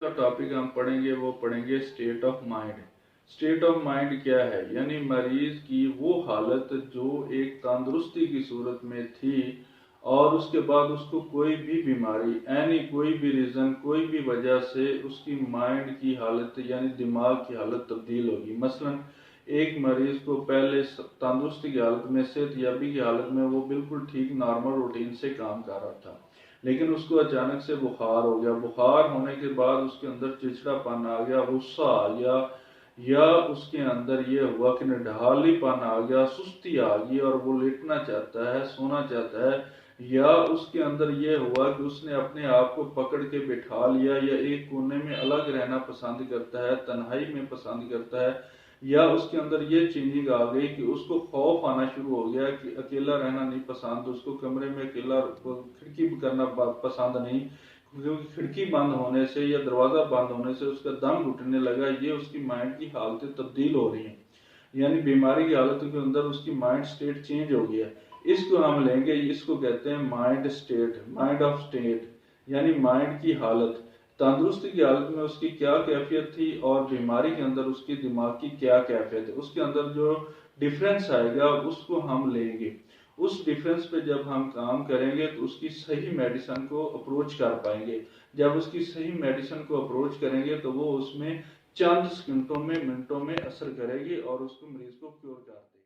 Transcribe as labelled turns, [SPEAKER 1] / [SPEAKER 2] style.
[SPEAKER 1] का टॉपिक हम पढ़ेंगे वो पढ़ेंगे state of mind. State of mind क्या है? यानी मरीज की वो हालत जो एक तंदुरुस्ती की सूरत में थी और उसके बाद उसको कोई भी बीमारी कोई भी रीज़न कोई भी वजह से उसकी माइंड की हालत यानी दिमाग की हालत तब्दील होगी। मसलन एक मरीज को पहले तंदुरुस्ती की हालत में सेहतयाबी की हालत में वो बिल्कुल ठीक नॉर्मल रूटीन से काम कर रहा था, लेकिन उसको अचानक से बुखार हो गया। बुखार होने के बाद उसके अंदर चिड़चिड़ापन आ गया, गुस्सा आ गया, या उसके अंदर ये हुआ कि निढालीपन आ गया, सुस्ती आ गई और वो लेटना चाहता है, सोना चाहता है, या उसके अंदर ये हुआ कि उसने अपने आप को पकड़ के बिठा लिया या एक कोने में अलग रहना पसंद करता है, तन्हाई में पसंद करता है, या उसके अंदर ये चेंजिंग आ गई कि उसको खौफ आना शुरू हो गया कि अकेला रहना नहीं पसंद, उसको कमरे में अकेला खिड़की करना पसंद नहीं, क्योंकि खिड़की बंद होने से या दरवाज़ा बंद होने से उसका दम घुटने लगा। ये उसकी माइंड की हालतें तब्दील हो रही हैं, यानी बीमारी की हालत के अंदर उसकी माइंड स्टेट चेंज हो गया। इसको हम लेंगे, इसको कहते हैं mind state, mind of state, यानी माइंड की हालत। तंदुरुस्ती की हालत में उसकी क्या कैफियत थी और बीमारी के अंदर उसकी दिमाग की क्या कैफियत है, उसके अंदर जो डिफरेंस आएगा उसको हम लेंगे। उस डिफरेंस पे जब हम काम करेंगे तो उसकी सही मेडिसिन को अप्रोच कर पाएंगे। जब उसकी सही मेडिसिन को अप्रोच करेंगे तो वो उसमें चंद सेकंडों में मिनटों में असर करेगी और उसको मरीज को क्योर कर देगी।